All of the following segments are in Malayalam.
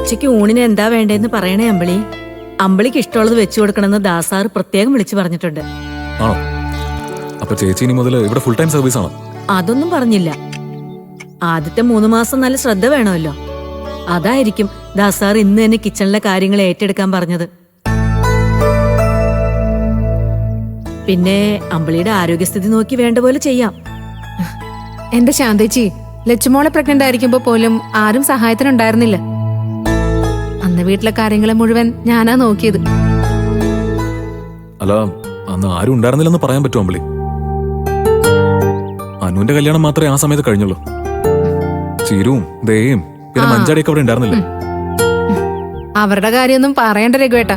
ഉച്ചയ്ക്ക് ഊണിന് എന്താ വേണ്ടേന്ന് പറയണേ അമ്പിളി. അമ്പിളിക്ക് ഇഷ്ടമുള്ളത് വെച്ചു കൊടുക്കണമെന്ന് ദാസാർ പ്രത്യേകം വിളിച്ചു പറഞ്ഞിട്ടുണ്ട്. ആണോ? അപ്പൊ ചേച്ചി ഇനി മുതൽ ഇവിടെ ഫുൾ ടൈം സർവീസ് ആണോ? അതൊന്നും പറഞ്ഞില്ല. ആദ്യത്തെ 3 മാസം നല്ല ശ്രദ്ധ വേണമല്ലോ. അതായിരിക്കും ദാസാർ ഇന്ന് തന്നെ കിച്ചണിലെ കാര്യങ്ങൾ ഏറ്റെടുക്കാൻ പറഞ്ഞത്. പിന്നെ അമ്പിളിയുടെ ആരോഗ്യസ്ഥിതി നോക്കി വേണ്ട പോലെ ചെയ്യാം. എന്റെ ശാന്തേച്ചി, ലച്ചുമോളെ പ്രഗ്നന്റ് ആയിരിക്കുമ്പോ പോലും ആരും സഹായത്തിനുണ്ടായിരുന്നില്ല. അന്ന് വീട്ടിലെ കാര്യങ്ങളെ മുഴുവൻ ഞാനാ നോക്കിയത്. അല്ല, അന്ന് ആരും ഉണ്ടായിരുന്നില്ലെന്ന് പറയാൻ പറ്റുമോ അമ്പിളി? അനുവിന്റെ കല്യാണം മാത്രമേ ആ സമയത്ത് കഴിഞ്ഞുള്ളൂ. ചീരുവും ദേയും പിന്നെ മഞ്ചാടിയൊക്കെ അവിടെ ഉണ്ടായിരുന്നില്ലേ? അവരുടെ കാര്യമൊന്നും പറയണ്ട രഘുവേട്ട.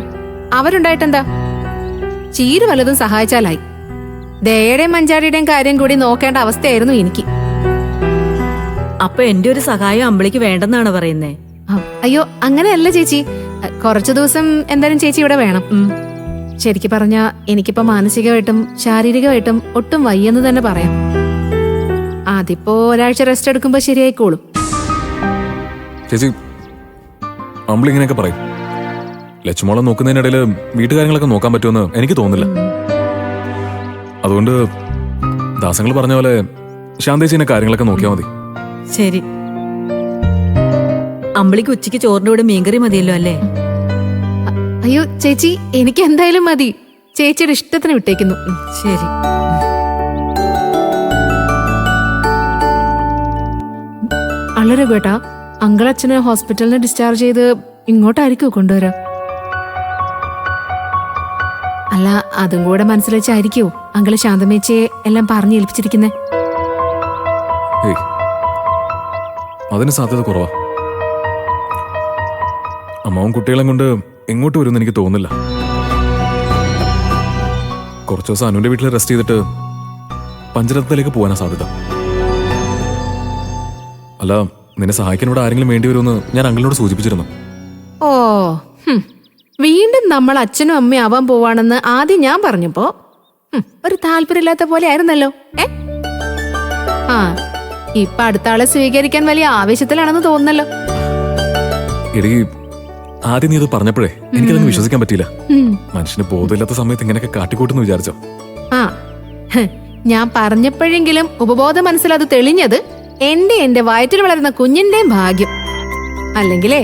അവരുണ്ടായിട്ടെന്താ? ചീരു വല്ലതും സഹായിച്ചാലായി. ദയയുടെയും മഞ്ചാടിയുടെയും കാര്യം കൂടി നോക്കേണ്ട അവസ്ഥയായിരുന്നു എനിക്ക്. അപ്പൊ എന്റെ ഒരു സഹായം അമ്പിളിക്ക് വേണ്ടെന്നാണ് പറയുന്നേ? അയ്യോ, അങ്ങനെയല്ല ചേച്ചി. കുറച്ചു ദിവസം എന്തായാലും ചേച്ചി ഇവിടെ വേണം. ശരിക്കും പറഞ്ഞാ എനിക്കിപ്പോ മാനസികമായിട്ടും ശാരീരികമായിട്ടും ഒട്ടും വയ്യെന്ന് തന്നെ പറയാം. അതിപ്പോ ഒരാഴ്ച റെസ്റ്റ് എടുക്കുമ്പോ ശരിയായിക്കോളും. ചേച്ചി, അമ്പിളി ഇങ്ങനെയൊക്കെ പറയും. ലച്ചുമോളെ നോക്കുന്നതിനിടയിൽ വീട്ടുകാര്യങ്ങളൊക്കെ നോക്കാൻ പറ്റുമെന്ന് എനിക്ക് തോന്നുന്നില്ല. അതുകൊണ്ട് ദാസങ്ങൾ പറഞ്ഞ പോലെ ശാന്തേച്ചിന്റെ കാര്യങ്ങളൊക്കെ നോക്കിയാൽ മതി. ശരി. അമ്പിളിക്ക് ഉച്ചയ്ക്ക് ചോറിന്റെ കൂടെ മീൻകറി മതിയല്ലോ അല്ലേ? അയ്യോ ചേച്ചി, എനിക്ക് എന്തായാലും മതി. ചേച്ചിയുടെ ഇഷ്ടത്തിന് വിട്ടേക്കുന്നു. ശരി. അല്ല രഘുവേട്ടാ, അങ്കിളച്ഛനെ ഹോസ്പിറ്റലിന് ഡിസ്ചാർജ് ചെയ്ത് ഇങ്ങോട്ടായിരിക്കും കൊണ്ടുവരാ? അല്ല, അതും കൂടെ മനസ്സിൽ വെച്ചായിരിക്കോ അങ്കിള് ശാന്തമേച്ചിയെ എല്ലാം പറഞ്ഞു ഏൽപ്പിച്ചിരിക്കുന്നേ? അതിന് സാധ്യത കുറവാ. അമ്മാവും കുട്ടികളെ കൊണ്ട് എങ്ങോട്ട് വരുമെന്ന് എനിക്ക് തോന്നുന്നില്ല. കുറച്ചു ദിവസം അനുവിന്റെ വീട്ടിൽ റെസ്റ്റ് ചെയ്തിട്ട് പഞ്ചരത്നത്തിലേക്ക് പോകാനാ സാധ്യത. അല്ല, നിന്നെ സഹായിക്കാൻ ഇവിടെ ആരെങ്കിലും വേണ്ടി വരുമെന്ന് ഞാൻ അങ്കിളിനോട് സൂചിപ്പിച്ചിരുന്നു. ഓ, വീണ്ടും നമ്മൾ അച്ഛനും അമ്മയും ആവാൻ പോവാണെന്ന് ആദ്യം ഞാൻ പറഞ്ഞപ്പോ ഒരു താല്പര്യമില്ലാത്ത പോലെ ആയിരുന്നല്ലോ. ആ, ഇപ്പൊ അടുത്ത ആളെ സ്വീകരിക്കാൻ വലിയ ആവേശത്തിലാണെന്ന് തോന്നുന്നല്ലോ. എടി, ആദ്യം നീ ഇത് പറഞ്ഞപ്പോഴേ എനിക്കതങ്ങ് വിശ്വസിക്കാൻ പറ്റിയില്ല. മനുഷ്യന് ബോധമില്ലാത്ത സമയത്ത് ഇങ്ങനെയൊക്കെ കാട്ടിക്കൂട്ടെന്ന് വിചാരിച്ചോ? ആ, ഞാൻ പറഞ്ഞപ്പോഴെങ്കിലും ഉപബോധ മനസ്സിൽ അത് തെളിഞ്ഞത് എന്റെ വയറ്റിൽ വളരുന്ന കുഞ്ഞിന്റെയും ഭാഗ്യം. അല്ലെങ്കിലേ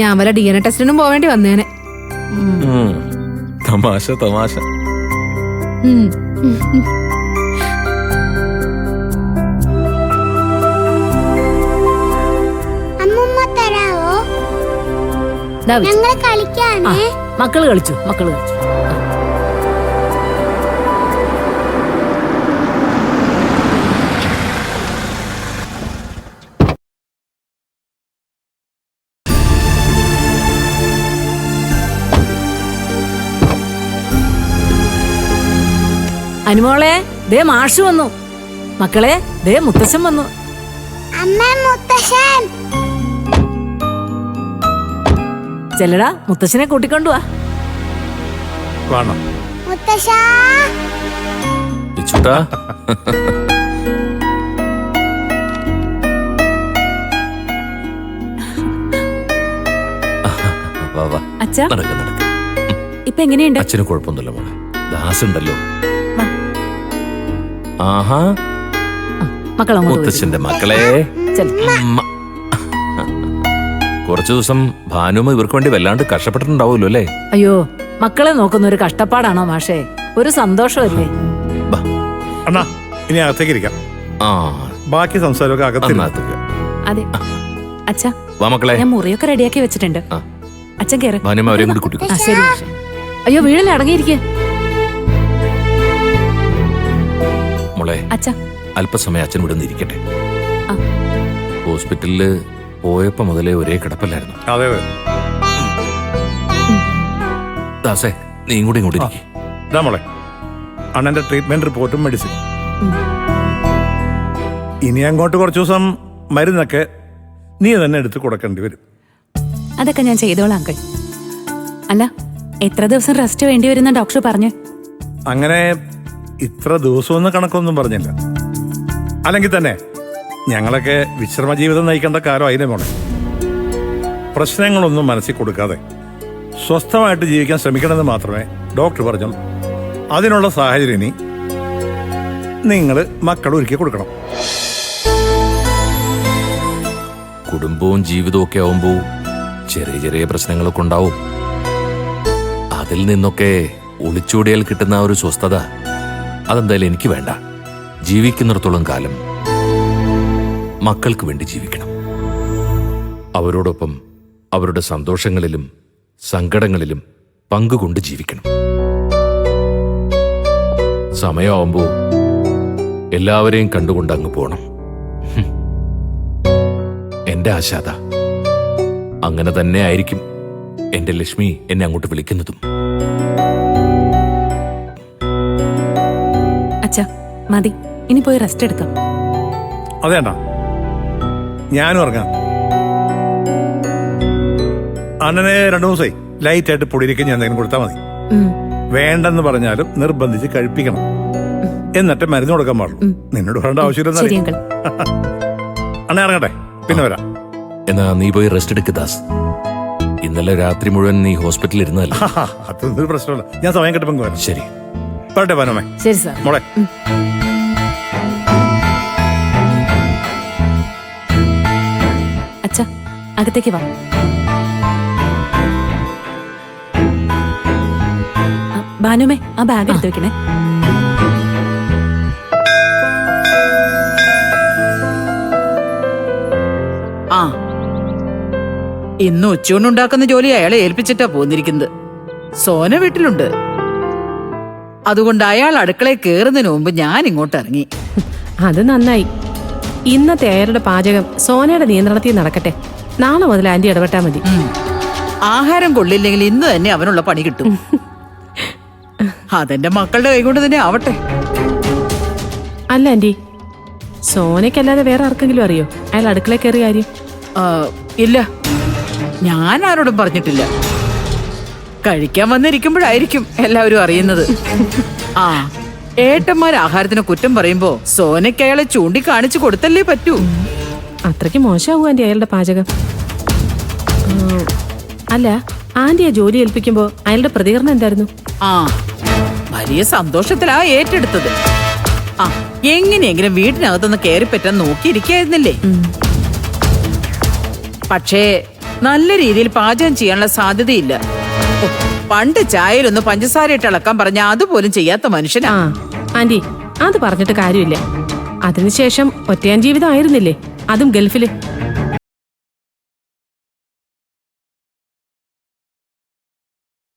ഞാൻ വല്ല DNA ടെസ്റ്റിനും പോവേണ്ടി വന്നേനെ. തമാശ തമാശ. മക്കള് കളിച്ചു. അനുമോളെ, ദേ മാഷ് വന്നു. മക്കളെ, ദേ മുത്തശ്ശൻ വന്നു. ചെല്ലടാ, മുത്തശ്ശനെ കൂട്ടിക്കൊണ്ടുവാ. അച്ഛാ, ഇപ്പൊ എങ്ങനെയുണ്ട്? അച്ഛന് കുഴപ്പമൊന്നുമില്ല മോളെ. ദാസുണ്ടല്ലോ. ആഹാ, മുത്തച്ഛന്റെ മക്കളെ. കുറച്ചു ദിവസം ഭാനുമ ഇവർക്ക് വേണ്ടി വല്ലാണ്ട് കഷ്ടപ്പെട്ടിട്ടുണ്ടാവുമല്ലോ അല്ലേ? അയ്യോ, മക്കളെ നോക്കുന്ന ഒരു കഷ്ടപ്പാടാണോ മാഷേ? ഒരു സന്തോഷമല്ലേ? അണ്ണാ, ഇനി അകത്തേക്ക് ഇരിക്കാം. ബാക്കി സംസാരമൊക്കെ അകത്തേക്ക്. അതെ അച്ഛാ, വാ മക്കളെ. ഞാൻ മുറിയൊക്കെ റെഡിയാക്കി വെച്ചിട്ടുണ്ട്. അച്ഛൻ കേറ്. ഭാനുമ അവരെയും കൂടി കൂട്ടിക്കോ. ശരി. അയ്യോ, വീഴല്ലേ, അടങ്ങിയിരിക്കേ. മോളെ, അച്ഛാ, അല്പസമയം അച്ഛൻ ഇവിടെ നിന്ന് ഇരിക്കട്ടെ. ഹോസ്പിറ്റലില് പോയപ്പോ മുതലേ ഒരേ കിടപ്പല്ലായിരുന്നു. അതെ. ദാസേ, നീ കൂടി ഇങ്ങോട്ട് ഇരിക്കേ. മോളെ, അണ്ണന്റെ ട്രീറ്റ്മെന്റ് റിപ്പോർട്ടും മെഡിസിൻ. ഇനി അങ്ങോട്ട് കുറച്ചു ദിവസം മരുന്നൊക്കെ നീ തന്നെ എടുത്ത് കൊടുക്കേണ്ടി വരും. അതൊക്കെ ഞാൻ ചെയ്തോളാം അങ്കിൾ. അല്ല, എത്ര ദിവസം റെസ്റ്റ് വേണ്ടി വരുന്ന ഡോക്ടർ പറഞ്ഞു? അങ്ങനെ ഇത്ര ദിവസമൊന്നും കണക്കൊന്നും പറഞ്ഞില്ല. അല്ലെങ്കിൽ തന്നെ ഞങ്ങളൊക്കെ വിശ്രമ ജീവിതം നയിക്കേണ്ട കാലം ആയില്ലേ മോളെ. പ്രശ്നങ്ങളൊന്നും മനസ്സിൽ കൊടുക്കാതെ സ്വസ്ഥമായിട്ട് ജീവിക്കാൻ ശ്രമിക്കണമെന്ന് മാത്രമേ ഡോക്ടർ പറഞ്ഞുള്ളൂ. അതിനുള്ള സാഹചര്യം ഇനി നിങ്ങൾ മക്കൾ ഒരുക്കി കൊടുക്കണം. കുടുംബവും ജീവിതവും ഒക്കെ ആവുമ്പോൾ ചെറിയ ചെറിയ പ്രശ്നങ്ങളൊക്കെ ഉണ്ടാവും. അതിൽ നിന്നൊക്കെ ഒളിച്ചോടിയാൽ കിട്ടുന്ന ആ ഒരു സ്വസ്ഥത അതെന്തായാലും എനിക്ക് വേണ്ട. ജീവിക്കുന്നിടത്തോളം കാലം മക്കൾക്ക് വേണ്ടി ജീവിക്കണം. അവരോടൊപ്പം അവരുടെ സന്തോഷങ്ങളിലും സങ്കടങ്ങളിലും പങ്കുകൊണ്ട് ജീവിക്കണം. സമയമാവുമ്പോ എല്ലാവരെയും കണ്ടുകൊണ്ട് അങ്ങ് പോണം. എന്റെ ആശാദ അങ്ങനെ തന്നെ ആയിരിക്കും എന്റെ ലക്ഷ്മി എന്നെ അങ്ങോട്ട് വിളിക്കുന്നതും. അച്ഛാ മതി, ഇനി പോയി റെസ്റ്റ് എടുക്കാം. അതേണ്ട, ഞാനും ഇറങ്ങാം. അണ്ണനെ 2 ദിവസമായി ലൈറ്റായിട്ട് പൊടിയിരിക്കാൻ ഞാൻ എന്തെങ്കിലും കൊടുത്താൽ മതി. വേണ്ടെന്ന് പറഞ്ഞാലും നിർബന്ധിച്ച് കഴിപ്പിക്കണം. എന്നിട്ട് മരുന്ന് കൊടുക്കാൻ പാടുള്ളൂ. നിന്നോട് പറയേണ്ട ആവശ്യമില്ലെന്ന് ശരി അങ്കിൾ. അണ്ണ ഇറങ്ങട്ടെ, പിന്നെ വരാം. എന്നാ നീ പോയി റെസ്റ്റ് എടുക്ക് ദാസ്. ഇന്നലെ രാത്രി മുഴുവൻ നീ ഹോസ്പിറ്റലിൽ ഇരുന്നല്ലേ? അതൊന്നും പ്രശ്നമില്ല, ഞാൻ സമയം കിട്ടുമ്പോൾ വരാം. ശരി, പറട്ടെ പനോമേ. ശരി സാർ. മോളെ അച്ഛാ അകത്തേക്ക് വാ. ഭാനുമേ, ആ ബാഗ് എടുത്തു വെക്കണേ. ആ, ഇന്ന് ഉച്ചയൂണുണ്ടാക്കുന്ന ജോലി അയാളെ ഏൽപ്പിച്ചിട്ടാ പോന്നിരിക്കുന്നത്. സോന വീട്ടിലുണ്ട്. അതുകൊണ്ട് അയാൾ അടുക്കളയിൽ കയറുന്നതിന് മുമ്പ് ഞാൻ ഇങ്ങോട്ട് ഇറങ്ങി. അത് നന്നായി. ഇന്നത്തെ അയാളുടെ പാചകം സോനയുടെ നിയന്ത്രണത്തിൽ നടക്കട്ടെ. നാളെ മുതൽ ആന്റി ഇടപെട്ടാ മതി. ആഹാരം കൊള്ളില്ലെങ്കിൽ ഇന്ന് തന്നെ അവനുള്ള പണി കിട്ടും. അതെന്റെ മക്കളുടെ കൈകൊണ്ട് തന്നെ ആവട്ടെ. അല്ല ആന്റി, സോനയ്ക്കല്ലാതെ വേറെ ആർക്കെങ്കിലും അറിയോ അയാൾ അടുക്കളയിൽ കയറിയ കാര്യം? ഇല്ല, ഞാൻ ആരോടും പറഞ്ഞിട്ടില്ല. കഴിക്കാൻ വന്നിരിക്കുമ്പോഴായിരിക്കും എല്ലാവരും അറിയുന്നത്. ആ, ഏട്ടന്മാർ ആഹാരത്തിന് കുറ്റം പറയുമ്പോ സോനയ്ക്ക് അയാളെ ചൂണ്ടിക്കാണിച്ചു കൊടുത്തല്ലേ പറ്റൂ. അത്രയ്ക്ക് മോശമാവൂ ആന്റി അയാളുടെ പാചകം? അല്ല, ആന്റിയെ ജോലി ഏൽപ്പിക്കുമ്പോ അയാളുടെ പ്രതികരണം എന്തായിരുന്നു? ആ, വലിയ സന്തോഷത്തിലാ ഏറ്റെടുത്തത്. ആ, എങ്ങനെയെങ്കിലും വീട്ടിനകത്തൊന്ന് കയറിപ്പറ്റാൻ നോക്കിയിരിക്കായിരുന്നില്ലേ? പക്ഷേ നല്ല രീതിയിൽ പാചകം ചെയ്യാനുള്ള സാധ്യതയില്ല. ഓ, പണ്ട് ചായയിലൊന്ന് പഞ്ചസാര ഇട്ട് ഇളക്കാൻ പറഞ്ഞ അതുപോലും ചെയ്യാത്ത മനുഷ്യനാ. ആന്റി, അത് പറഞ്ഞിട്ട് കാര്യമില്ല. അതിനുശേഷം ഒറ്റയാൻ ജീവിതം ആയിരുന്നില്ലേ, അതും ഗൾഫില്.